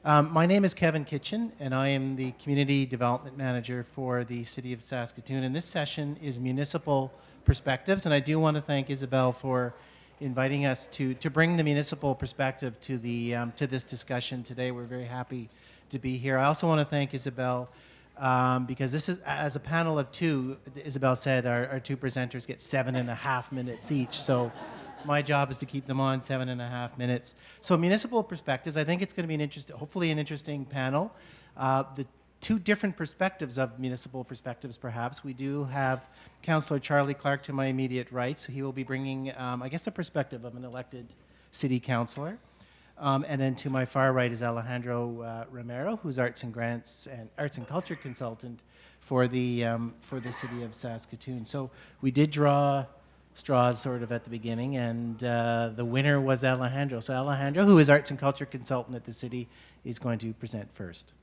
My name is Kevin Kitchen, and I am the Community Development Manager for the City of Saskatoon. And this session is Municipal Perspectives, and I do want to thank Isabel for inviting us to bring the municipal perspective to to this discussion today. We're very happy to be here. I also want to thank Isabel because this is, as a panel of two, Isabel said our two presenters get 7.5 minutes each. So my job is to keep them on 7.5 minutes. So municipal perspectives, I think it's going to be hopefully an interesting panel. The two different perspectives of municipal perspectives, perhaps. We do have Councillor Charlie Clark to my immediate right, so he will be bringing, I guess, the perspective of an elected city councillor. And then to my far right is Alejandro Romero, who's arts and culture consultant for the city of Saskatoon. So we did draw straws sort of at the beginning, and the winner was Alejandro. So Alejandro, who is arts and culture consultant at the city, is going to present first.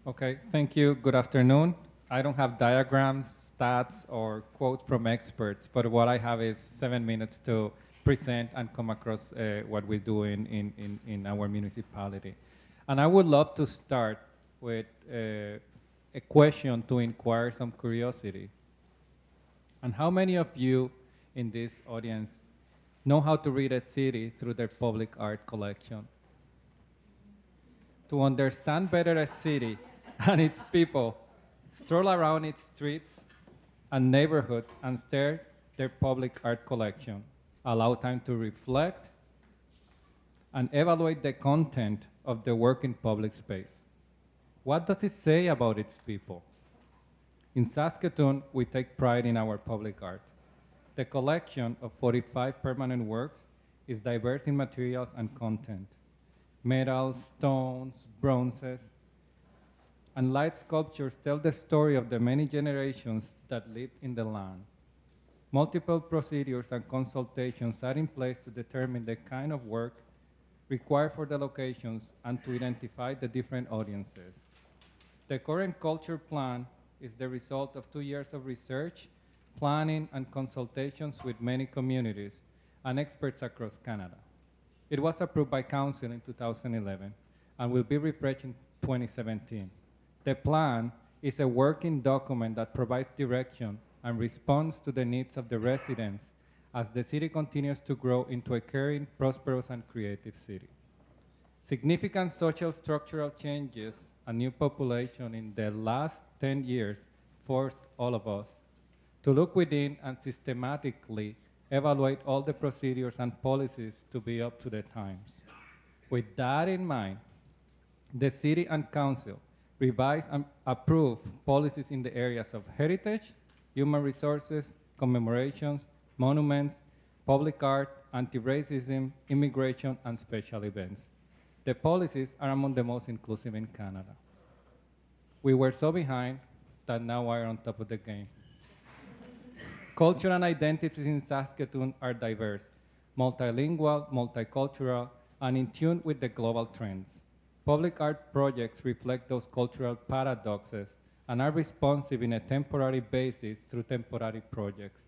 Okay, thank you. Good afternoon. I don't have diagrams, stats, or quotes from experts, but what I have is 7 minutes to present and come across what we do in our municipality. And I would love to start with a question to inquire some curiosity. And how many of you in this audience know how to read a city through their public art collection? To understand better a city and its people, stroll around its streets and neighborhoods and stare their public art collection. Allow time to reflect and evaluate the content of the work in public space. What does it say about its people? In Saskatoon, we take pride in our public art. The collection of 45 permanent works is diverse in materials and content. Metals, stones, bronzes, and light sculptures tell the story of the many generations that lived in the land. Multiple procedures and consultations are in place to determine the kind of work required for the locations and to identify the different audiences. The current culture plan is the result of 2 years of research, planning, and consultations with many communities and experts across Canada. It was approved by Council in 2011 and will be refreshed in 2017. The plan is a working document that provides direction and responds to the needs of the residents as the city continues to grow into a caring, prosperous, and creative city. Significant social structural changes and new population in the last 10 years forced all of us to look within and systematically evaluate all the procedures and policies to be up to the times. With that in mind, the city and council revise and approve policies in the areas of heritage, human resources, commemorations, monuments, public art, anti-racism, immigration, and special events. The policies are among the most inclusive in Canada. We were so behind that now we are on top of the game. Culture and identities in Saskatoon are diverse, multilingual, multicultural, and in tune with the global trends. Public art projects reflect those cultural paradoxes and are responsive in a temporary basis through temporary projects.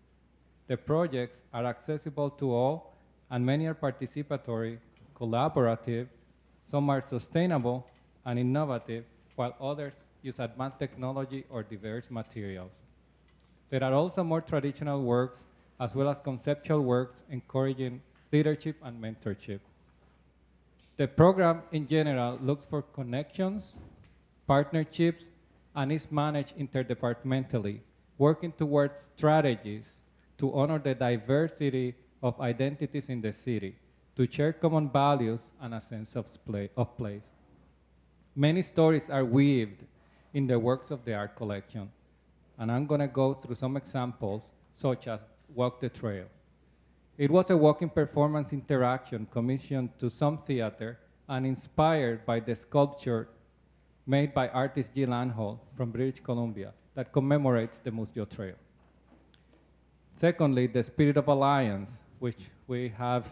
The projects are accessible to all, and many are participatory, collaborative, some are sustainable and innovative, while others use advanced technology or diverse materials. There are also more traditional works, as well as conceptual works encouraging leadership and mentorship. The program in general looks for connections, partnerships, and is managed interdepartmentally, working towards strategies to honor the diversity of identities in the city, to share common values and a sense of place. Many stories are weaved in the works of the art collection, and I'm gonna go through some examples, such as Walk the Trail. It was a walking performance interaction commissioned to some theater and inspired by the sculpture made by artist Jill Anhol from British Columbia that commemorates the Moose Jaw Trail. Secondly, the Spirit of Alliance, which we have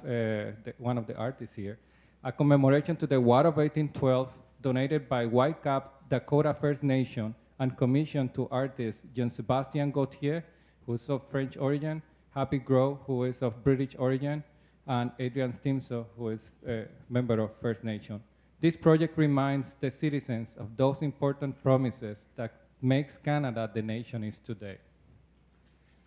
one of the artists here, a commemoration to the War of 1812 donated by Whitecap Dakota First Nation and commissioned to artist Jean-Sébastien Gauthier, who's of French origin, Happy Grove, who is of British origin, and Adrian Stimso, who is a member of First Nation. This project reminds the citizens of those important promises that makes Canada the nation is today.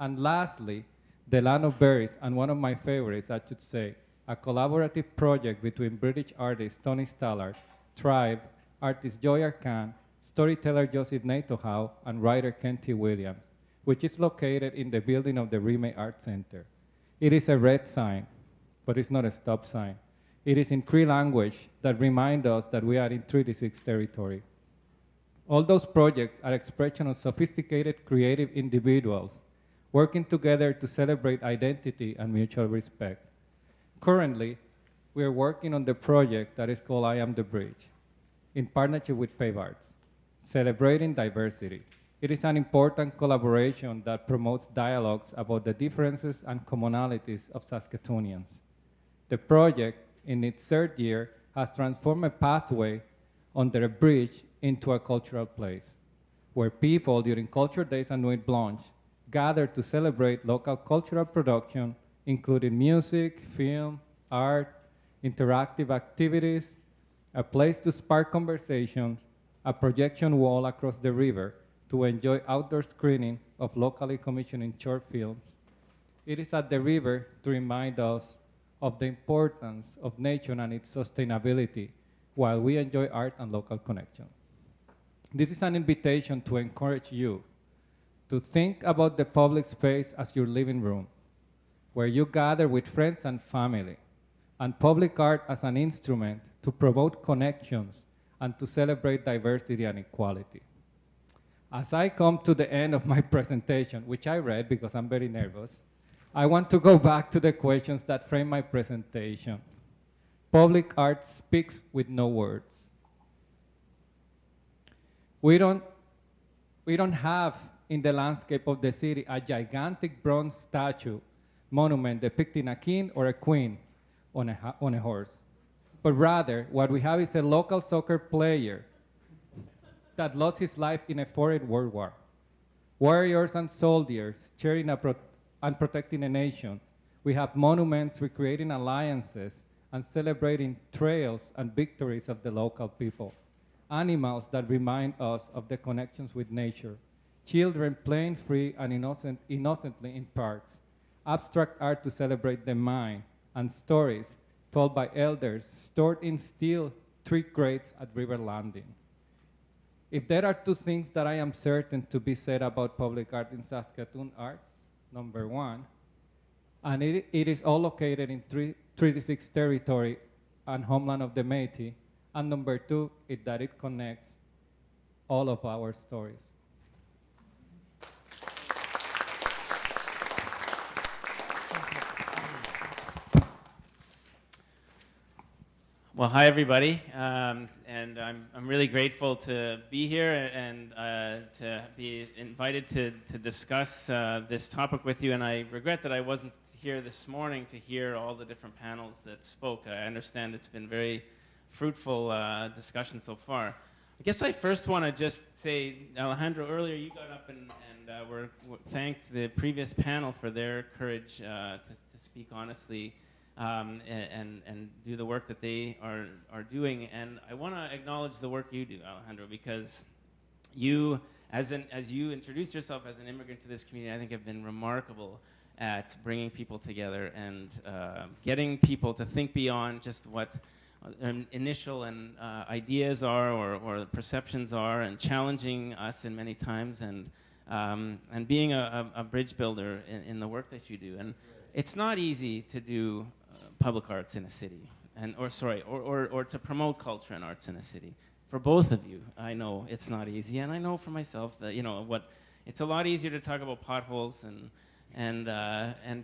And lastly, the Land of Berries, and one of my favorites, I should say, a collaborative project between British artist Tony Stallard, Tribe, artist Joy Arcan, storyteller Joseph Natohow, and writer Kenty Williams, which is located in the building of the Remai Art Center. It is a red sign, but it's not a stop sign. It is in Cree language that remind us that we are in Treaty 6 territory. All those projects are expression of sophisticated, creative individuals working together to celebrate identity and mutual respect. Currently, we are working on the project that is called I Am the Bridge, in partnership with Pave Arts, celebrating diversity. It is an important collaboration that promotes dialogues about the differences and commonalities of Saskatoonians. The project, in its third year, has transformed a pathway under a bridge into a cultural place, where people during Culture Days and Nuit Blanche gather to celebrate local cultural production, including music, film, art, interactive activities, a place to spark conversations, a projection wall across the river to enjoy outdoor screening of locally commissioning short films. It is at the river to remind us of the importance of nature and its sustainability while we enjoy art and local connection. This is an invitation to encourage you to think about the public space as your living room, where you gather with friends and family, and public art as an instrument to promote connections and to celebrate diversity and equality. As I come to the end of my presentation, which I read because I'm very nervous, I want to go back to the questions that frame my presentation. Public art speaks with no words. We don't have in the landscape of the city a gigantic bronze statue monument depicting a king or a queen on a horse. But rather, what we have is a local soccer player that lost his life in a foreign world war. Warriors and soldiers cheering and protecting a nation. We have monuments recreating alliances and celebrating trails and victories of the local people. Animals that remind us of the connections with nature. Children playing free and innocently in parks. Abstract art to celebrate the mind, and stories told by elders stored in steel tree crates at River Landing. If there are two things that I am certain to be said about public art in Saskatoon art, number one, and it is all located in Treaty 6 territory and homeland of the Métis, and number two is that it connects all of our stories. Well, hi everybody, and I'm really grateful to be here and to be invited to discuss this topic with you. And I regret that I wasn't here this morning to hear all the different panels that spoke. I understand it's been very fruitful discussion so far. I guess I first want to just say, Alejandro, earlier you got up and thanked the previous panel for their courage to speak honestly. And do the work that they are doing. And I want to acknowledge the work you do, Alejandro, because you, as you introduced yourself as an immigrant to this community, I think have been remarkable at bringing people together and getting people to think beyond just what initial and ideas are or perceptions are, and challenging us in many times, and being a bridge builder in the work that you do. And it's not easy to do public arts in a city, or to promote culture and arts in a city. For both of you, I know it's not easy, and I know for myself that it's a lot easier to talk about potholes and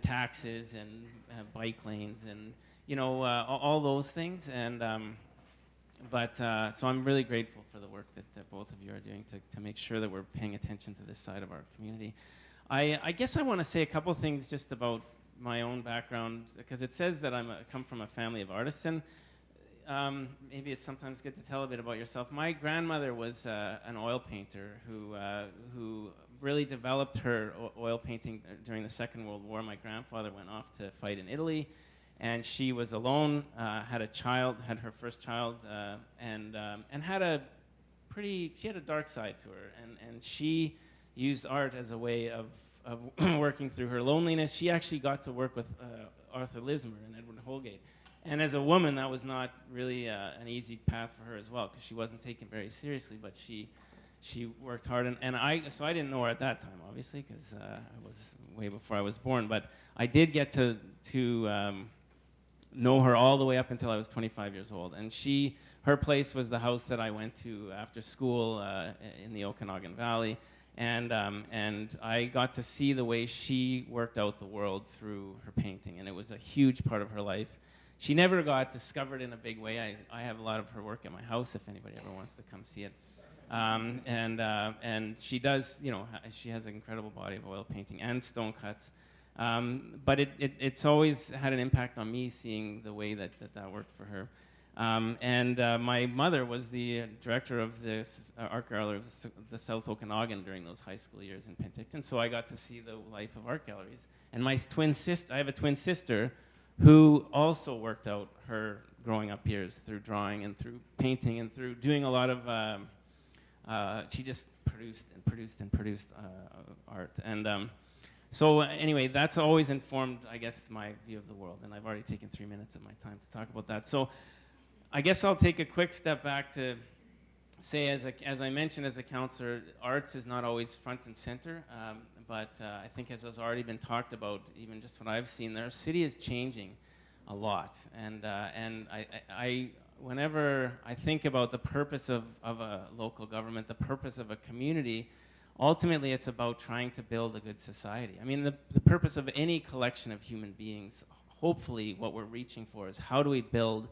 taxes and bike lanes and all those things. And so I'm really grateful for the work that both of you are doing to make sure that we're paying attention to this side of our community. I guess I want to say a couple things just about my own background, because it says that I come from a family of artists, and maybe it's sometimes good to tell a bit about yourself. My grandmother was an oil painter who really developed her oil painting during the Second World War. My grandfather went off to fight in Italy, and she was alone, had a child, had her first child, and had a she had a dark side to her, and she used art as a way of working through her loneliness. She actually got to work with Arthur Lismer and Edward Holgate. And as a woman, that was not really an easy path for her as well, because she wasn't taken very seriously, but she worked hard. So I didn't know her at that time, obviously, because I was way before I was born. But I did get to know her all the way up until I was 25 years old. And her place was the house that I went to after school in the Okanagan Valley. And I got to see the way she worked out the world through her painting, and it was a huge part of her life. She never got discovered in a big way. I have a lot of her work at my house if anybody ever wants to come see it. And she does, she has an incredible body of oil painting and stone cuts. But it's always had an impact on me, seeing the way that worked for her. My mother was the director of the art gallery of the South Okanagan during those high school years in Penticton, so I got to see the life of art galleries. And I have a twin sister who also worked out her growing up years through drawing and through painting and through doing a lot of, she just produced art. And so anyway, that's always informed, I guess, my view of the world, and I've already taken 3 minutes of my time to talk about that. So I guess I'll take a quick step back to say, as I mentioned as a councillor, arts is not always front and center, but I think as has already been talked about, even just what I've seen, our city is changing a lot. And whenever I think about the purpose of a local government, the purpose of a community, ultimately it's about trying to build a good society. I mean, the purpose of any collection of human beings, hopefully what we're reaching for is how do we build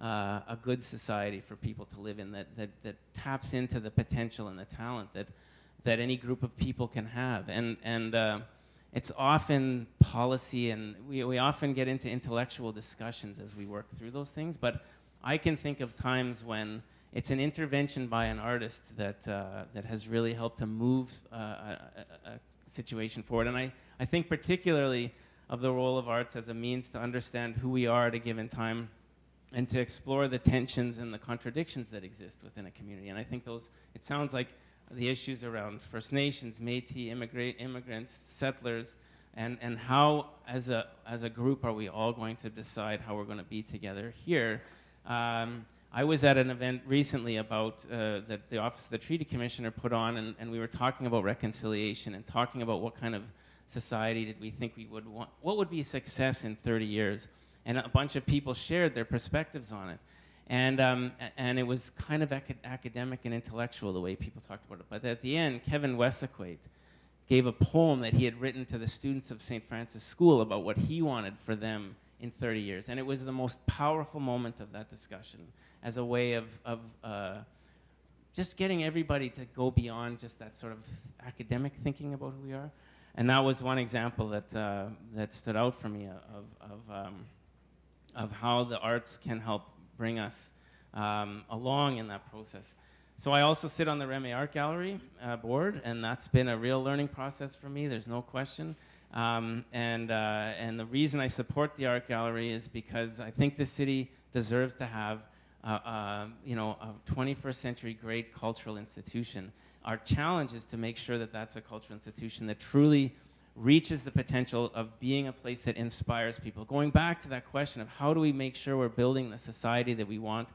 a good society for people to live in that taps into the potential and the talent that any group of people can have. And it's often policy, and we often get into intellectual discussions as we work through those things, but I can think of times when it's an intervention by an artist that has really helped to move a situation forward. And I think particularly of the role of arts as a means to understand who we are at a given time and to explore the tensions and the contradictions that exist within a community. And I think it sounds like the issues around First Nations, Métis, immigrants, settlers, and how as a group are we all going to decide how we're going to be together here. I was at an event recently about that the Office of the Treaty Commissioner put on, and we were talking about reconciliation and talking about what kind of society did we think we would want, what would be success in 30 years. And a bunch of people shared their perspectives on it. And it was kind of academic and intellectual the way people talked about it. But at the end, Kevin Wessaquate gave a poem that he had written to the students of St. Francis School about what he wanted for them in 30 years. And it was the most powerful moment of that discussion as a way of just getting everybody to go beyond just that sort of academic thinking about who we are. And that was one example that stood out for me of how the arts can help bring us along in that process. So I also sit on the Remai Art Gallery board, and that's been a real learning process for me, there's no question. And the reason I support the art gallery is because I think the city deserves to have a 21st century great cultural institution. Our challenge is to make sure that that's a cultural institution that truly reaches the potential of being a place that inspires people. Going back to that question of how do we make sure we're building the society that we want,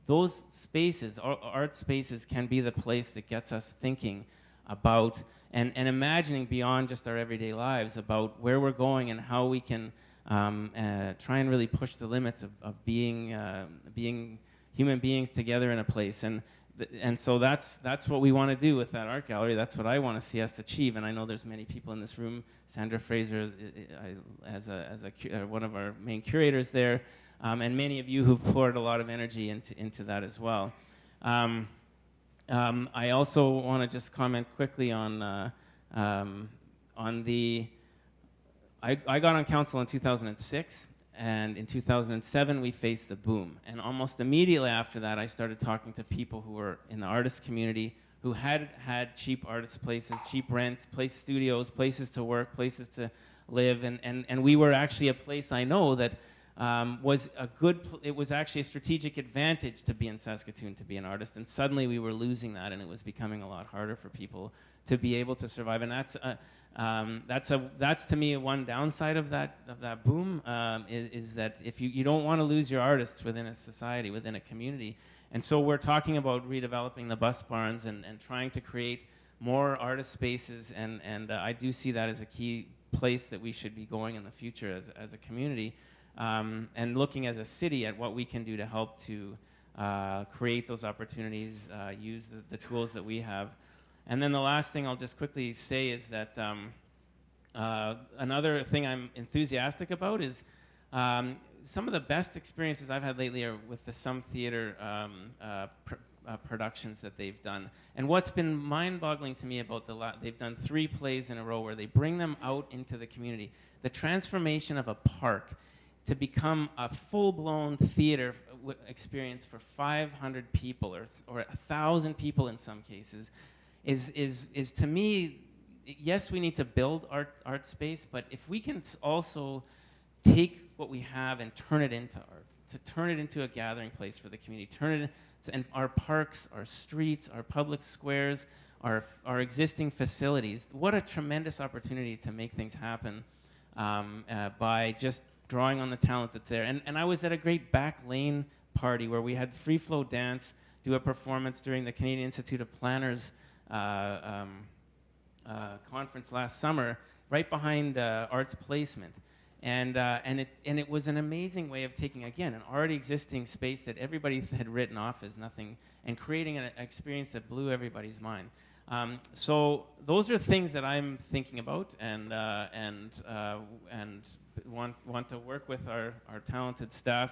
those spaces, art spaces, can be the place that gets us thinking about and imagining beyond just our everyday lives about where we're going and how we can try and really push the limits of being human beings together in a place. And so that's what we want to do with that art gallery. That's what I want to see us achieve. And I know there's many people in this room. Sandra Fraser, as one of our main curators there, and many of you who've poured a lot of energy into that as well. I also want to just comment quickly on the. I got on council in 2006. And in 2007, we faced the boom. And almost immediately after that, I started talking to people who were in the artist community who had cheap artist places, cheap rent, studios, places to work, places to live. And we were actually a place I know that was it was actually a strategic advantage to be in Saskatoon, to be an artist, and suddenly we were losing that, and it was becoming a lot harder for people to be able to survive. And that's to me one downside of that boom, is that if you don't want to lose your artists within a society, within a community. And so we're talking about redeveloping the bus barns and trying to create more artist spaces, and I do see that as a key place that we should be going in the future as a community, and looking as a city at what we can do to help to create those opportunities, use the tools that we have. And then the last thing I'll just quickly say is that another thing I'm enthusiastic about is some of the best experiences I've had lately are with the Some Theatre productions that they've done. And what's been mind-boggling to me about they've done 3 plays in a row where they bring them out into the community. The transformation of a park to become a full-blown theater experience for 500 people or 1,000 people in some cases is to me, yes, we need to build art space, but if we can also take what we have and turn it into art, to turn it into a gathering place for the community, and our parks, our streets, our public squares, our existing facilities, what a tremendous opportunity to make things happen by just drawing on the talent that's there. And I was at a great back lane party where we had Free Flow Dance do a performance during the Canadian Institute of Planners conference last summer, right behind Arts Placement. And it was an amazing way of taking, again, an already existing space that everybody had written off as nothing and creating an experience that blew everybody's mind. So those are things that I'm thinking about and want to work with our talented staff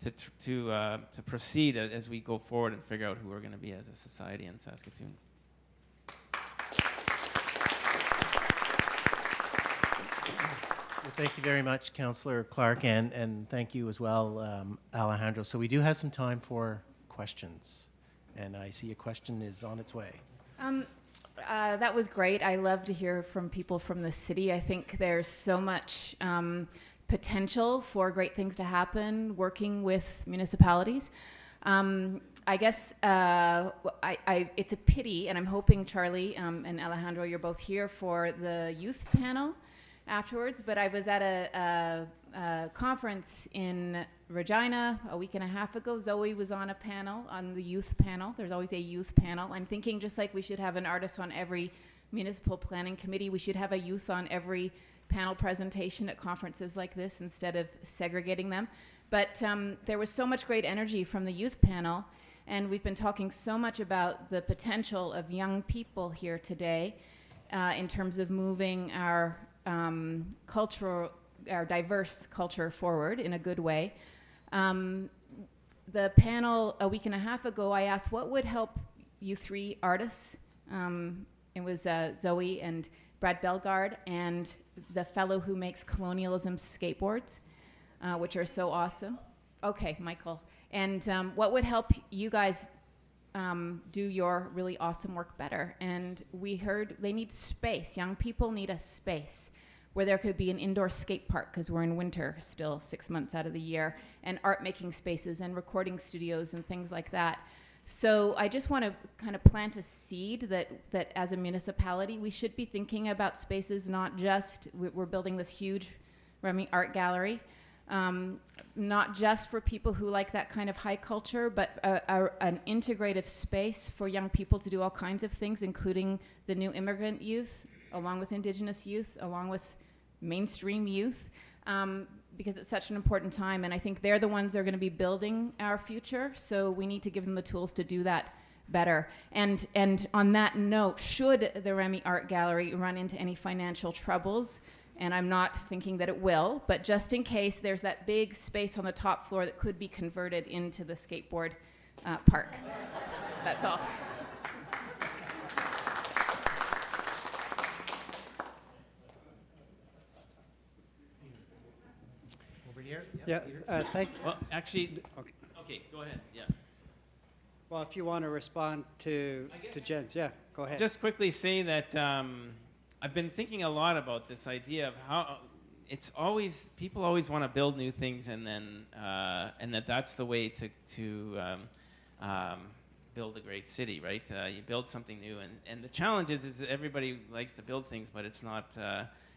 to proceed as we go forward and figure out who we're going to be as a society in Saskatoon. Well, thank you very much, Councillor Clark, and thank you as well, Alejandro. So we do have some time for questions, and I see a question is on its way. That was great. I love to hear from people from the city. I think there's so much potential for great things to happen working with municipalities. I guess it's a pity, and I'm hoping Charlie and Alejandro, you're both here for the youth panel afterwards, but I was at a conference in Regina a week and a half ago. Zoe was on a panel, on the youth panel. There's always a youth panel. I'm thinking just like we should have an artist on every municipal planning committee, we should have a youth on every panel presentation at conferences like this instead of segregating them. But there was so much great energy from the youth panel, and we've been talking so much about the potential of young people here today in terms of moving our diverse culture forward in a good way. The panel a week and a half ago, I asked what would help you 3 artists. It was Zoe and Brad Bellegarde and the fellow who makes colonialism skateboards, which are so awesome. Okay, Michael. And what would help you guys do your really awesome work better? And we heard they need space. Young people need a space where there could be an indoor skate park, because we're in winter still 6 months out of the year, and art making spaces and recording studios and things like that. So I just want to kind of plant a seed that as a municipality, we should be thinking about spaces, not just, we're building this huge Remai art gallery, not just for people who like that kind of high culture, but an integrative space for young people to do all kinds of things, including the new immigrant youth, along with Indigenous youth, along with mainstream youth, because it's such an important time. And I think they're the ones that are going to be building our future. So we need to give them the tools to do that better. And on that note, should the Remai Art Gallery run into any financial troubles, and I'm not thinking that it will, but just in case, there's that big space on the top floor that could be converted into the skateboard park. That's all. Over here? Yeah, Well, actually, Okay. okay, go ahead. Yeah. Well, if you want to respond to Jen's, yeah, go ahead. Just quickly say that I've been thinking a lot about this idea of it's always, people always want to build new things, and then and that's the way to build a great city, right? You build something new, and the challenge is that everybody likes to build things, but it's not.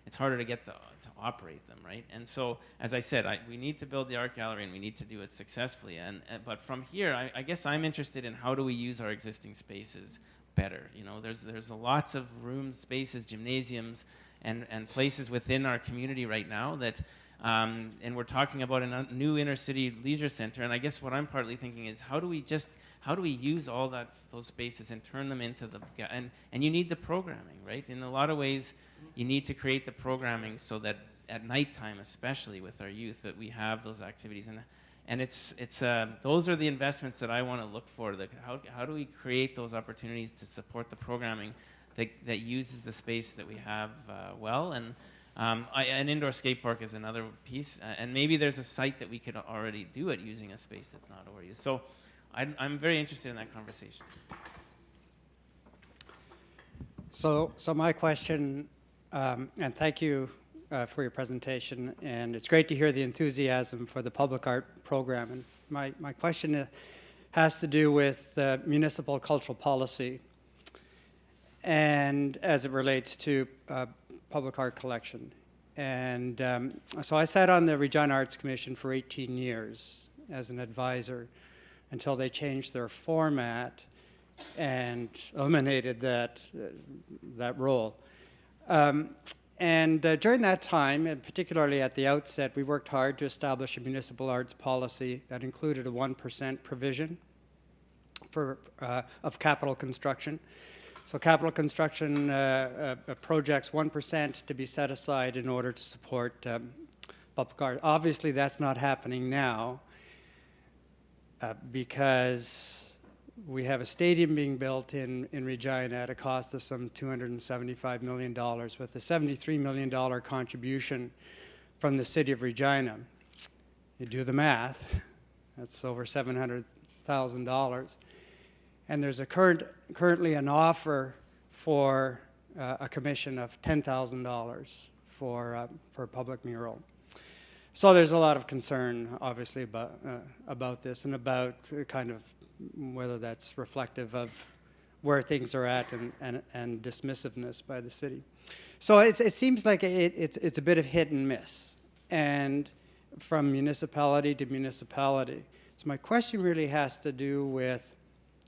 It's harder to get to operate them, right? And so, as I said, we need to build the art gallery, and we need to do it successfully. But from here, I guess I'm interested in how do we use our existing spaces better. You know, there's lots of rooms, spaces, gymnasiums, and places within our community right now that, and we're talking about a new inner city leisure center. And I guess what I'm partly thinking is how do we use all those spaces and turn them into and you need the programming, right? In a lot of ways, you need to create the programming so that at nighttime, especially with our youth, that we have those activities. And it's those are the investments that I want to look for. How do we create those opportunities to support the programming that uses the space that we have well? And an indoor skate park is another piece. And maybe there's a site that we could already do it using a space that's not overused. So I'm very interested in that conversation. So my question, and thank you for your presentation, and it's great to hear the enthusiasm for the public art program. And my question has to do with municipal cultural policy, and as it relates to public art collection. And so I sat on the Regina Arts Commission for 18 years as an advisor until they changed their format and eliminated that role. And during that time, and particularly at the outset, we worked hard to establish a municipal arts policy that included a 1% provision of capital construction. So capital construction projects, 1% to be set aside in order to support public art. Obviously, that's not happening now because we have a stadium being built in Regina at a cost of some $275 million with a $73 million contribution from the city of Regina. You do the math, that's over $700,000. And there's currently an offer for a commission of $10,000 for a public mural. So there's a lot of concern, obviously, about this and about kind of whether that's reflective of where things are at and dismissiveness by the city. So it seems like it's a bit of hit and miss, and from municipality to municipality. So my question really has to do with,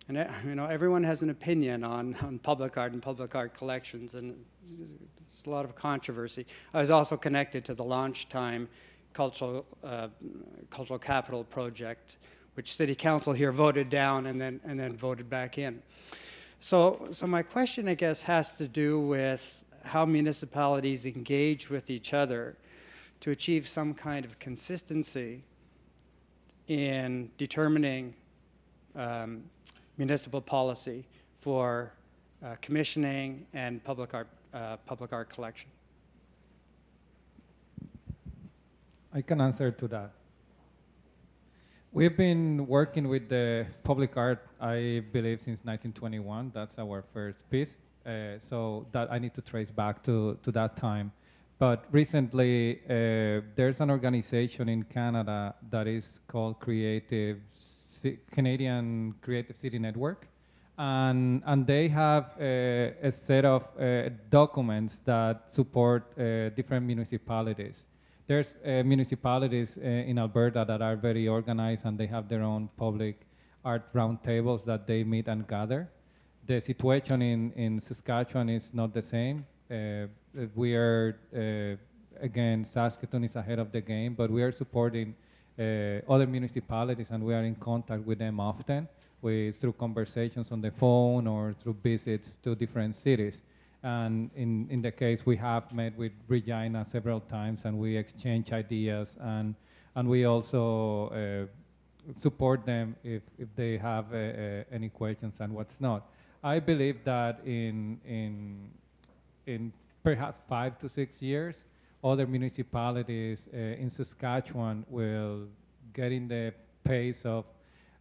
and you know, everyone has an opinion on public art and public art collections, and there's a lot of controversy. I was also connected to the launch time cultural capital project, which City Council here voted down and then voted back in. So my question, I guess, has to do with how municipalities engage with each other to achieve some kind of consistency in determining municipal policy for commissioning and public art collection. I can answer to that. We've been working with the public art, I believe, since 1921. That's our first piece. So that I need to trace back to that time. But recently, there's an organization in Canada that is called Canadian Creative City Network. And they have a set of documents that support different municipalities. There's municipalities in Alberta that are very organized, and they have their own public art roundtables that they meet and gather. The situation in Saskatchewan is not the same. We are, again, Saskatoon is ahead of the game, but we are supporting other municipalities, and we are in contact with them often, through conversations on the phone or through visits to different cities. And in the case, we have met with Regina several times, and we exchange ideas, and we also support them if they have any questions and what's not. I believe that in perhaps 5 to 6 years, other municipalities in Saskatchewan will get in the pace of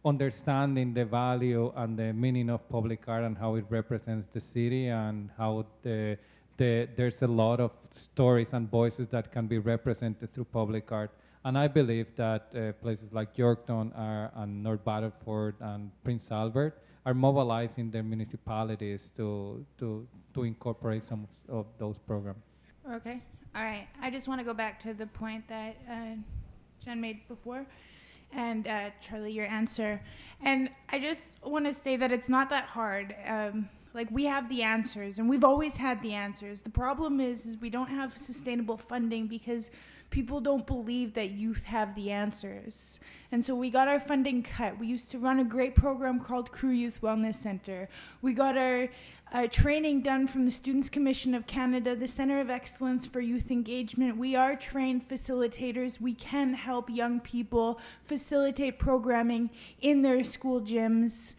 understanding the value and the meaning of public art and how it represents the city and how the there's a lot of stories and voices that can be represented through public art. And I believe that places like Yorkton and North Battleford and Prince Albert are mobilizing their municipalities to incorporate some of those programs. Okay, all right. I just want to go back to the point that Jen made before, and Charlie, your answer. And I just want to say that it's not that hard. Like, we have the answers, and we've always had the answers. The problem is we don't have sustainable funding because people don't believe that youth have the answers. And so we got our funding cut. We used to run a great program called Crew Youth Wellness Center. We got our training done from the Students' Commission of Canada, the Center of Excellence for Youth Engagement. We are trained facilitators. We can help young people facilitate programming in their school gyms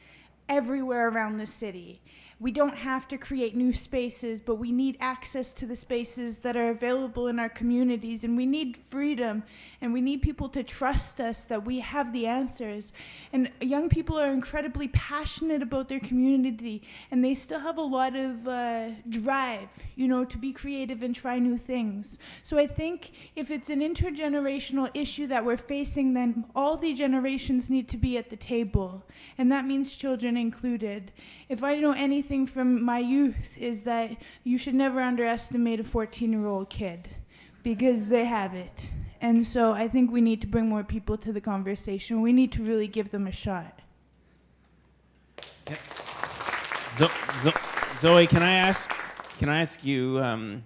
everywhere around the city. We don't have to create new spaces, but we need access to the spaces that are available in our communities, and we need freedom, and we need people to trust us that we have the answers. And young people are incredibly passionate about their community, and they still have a lot of drive, to be creative and try new things. So I think if it's an intergenerational issue that we're facing, then all the generations need to be at the table, and that means children included. If I know anything from my youth is that you should never underestimate a 14-year-old kid because they have it. And so I think we need to bring more people to the conversation. We need to really give them a shot. Yeah. Zoe, can I ask you,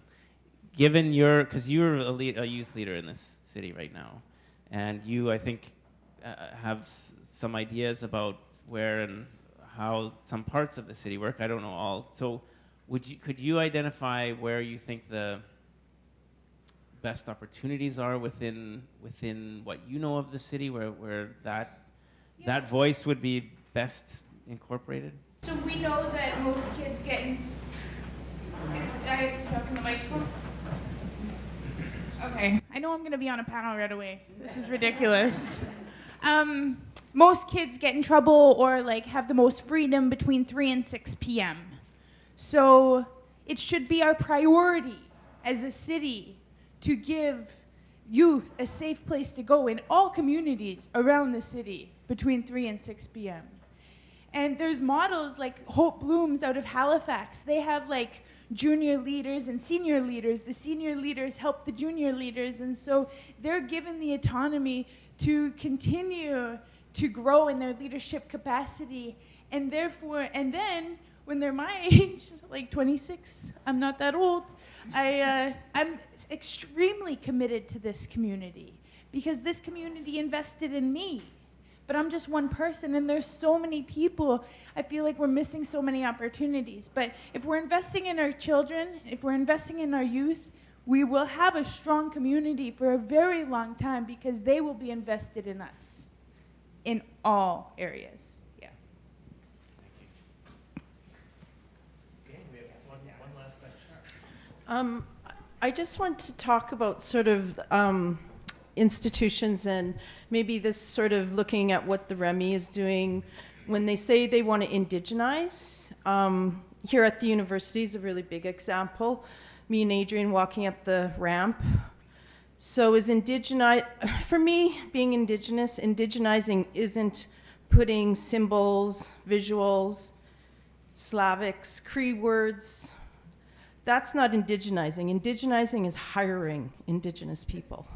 given because you're a youth leader in this city right now, and you, I think, have some ideas about where and how some parts of the city work. I don't know all. So could you identify where you think the best opportunities are within what you know of the city, where that voice would be best incorporated? So we know that most kids get in... I have to talk in the microphone? Okay. I know I'm going to be on a panel right away. This is ridiculous. Most kids get in trouble or have the most freedom between 3 and 6 p.m. So it should be our priority as a city to give youth a safe place to go in all communities around the city between 3 and 6 p.m. And there's models like Hope Blooms out of Halifax. They have junior leaders and senior leaders. The senior leaders help the junior leaders, and so they're given the autonomy to continue to grow in their leadership capacity, and then when they're my age, 26, I'm not that old, I'm extremely committed to this community because this community invested in me. But I'm just one person, and there's so many people. I feel like we're missing so many opportunities. But if we're investing in our children, if we're investing in our youth, we will have a strong community for a very long time because they will be invested in us in all areas. Yeah. Okay, we have one last question. I just want to talk about sort of institutions and maybe this sort of looking at what the Remai is doing when they say they want to indigenize. Here at the university is a really big example. Me and Adrian walking up the ramp. So for me, being indigenizing isn't putting symbols, visuals, Slavics, Cree words. That's not indigenizing. Indigenizing is hiring indigenous people.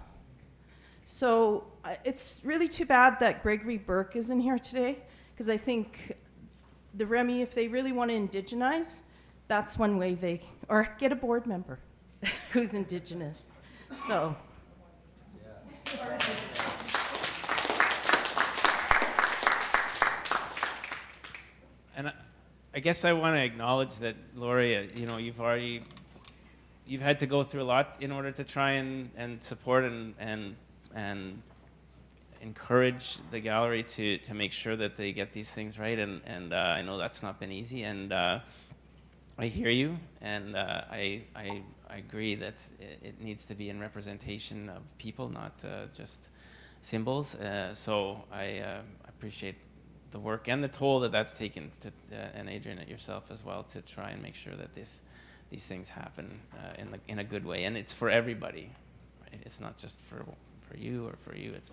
So it's really too bad that Gregory Burke isn't here today, because I think the Remai, if they really want to indigenize, that's one way or get a board member who's indigenous. So. And I guess I want to acknowledge that, Lori, you've had to go through a lot in order to try and support and encourage the gallery to make sure that they get these things right, and I know that's not been easy, and I hear you, and I agree that it needs to be in representation of people, not just symbols. So I appreciate the work and the toll that's taken, and Adrian, and yourself as well, to try and make sure that these things happen in a good way, and it's for everybody. Right? It's not just for you or for you. It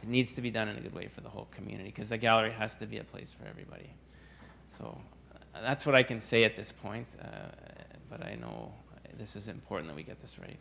needs to be done in a good way for the whole community, because the gallery has to be a place for everybody. So that's what I can say at this point, but I know this is important that we get this right.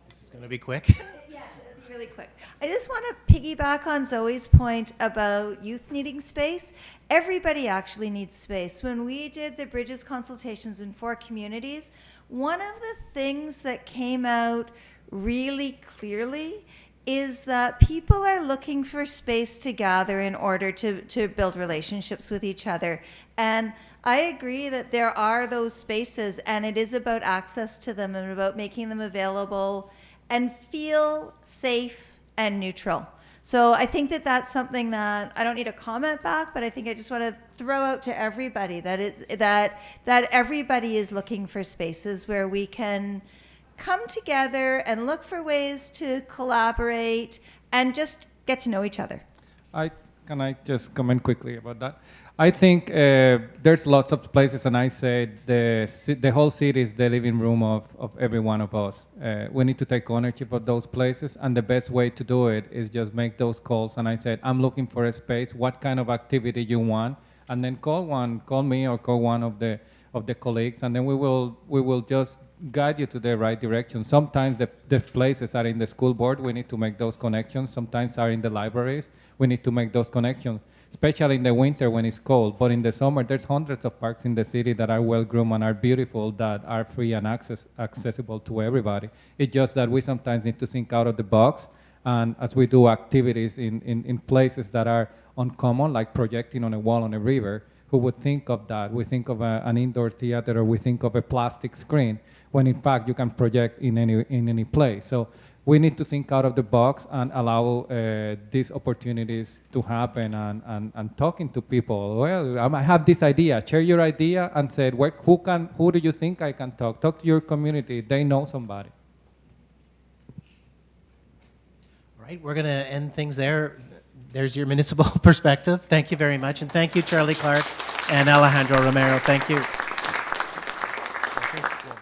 This is going to be quick. Yes, it'll be really quick. I just want to piggyback on Zoe's point about youth needing space. Everybody actually needs space. When we did the Bridges consultations in 4 communities, one of the things that came out really clearly is that people are looking for space to gather in order to build relationships with each other. And I agree that there are those spaces, and it is about access to them and about making them available and feel safe and neutral. So I think that that's something that I don't need a comment back, but I think I just want to throw out to everybody that everybody is looking for spaces where we can come together and look for ways to collaborate and just get to know each other. Can I just comment quickly about that? I think there's lots of places, and I say the whole city is the living room of every one of us. We need to take ownership of those places, and the best way to do it is just make those calls. And I said, I'm looking for a space. What kind of activity you want? And then call me or call one of the colleagues, and then we will just guide you to the right direction. Sometimes the places are in the school board. We need to make those connections. Sometimes are in the libraries. We need to make those connections, especially in the winter when it's cold. But in the summer, there's hundreds of parks in the city that are well-groomed and are beautiful, that are free and accessible to everybody. It's just that we sometimes need to think out of the box, and as we do activities in places that are uncommon, like projecting on a wall on a river, who would think of that? We think of an indoor theater, or we think of a plastic screen, when in fact you can project in any place. So we need to think out of the box and allow these opportunities to happen, and talking to people. Well, I have this idea. Share your idea and say, who do you think I can talk? Talk to your community. They know somebody. All right, we're going to end things there. There's your municipal perspective. Thank you very much. And thank you, Charlie Clark and Alejandro Romero. Thank you. Okay, well,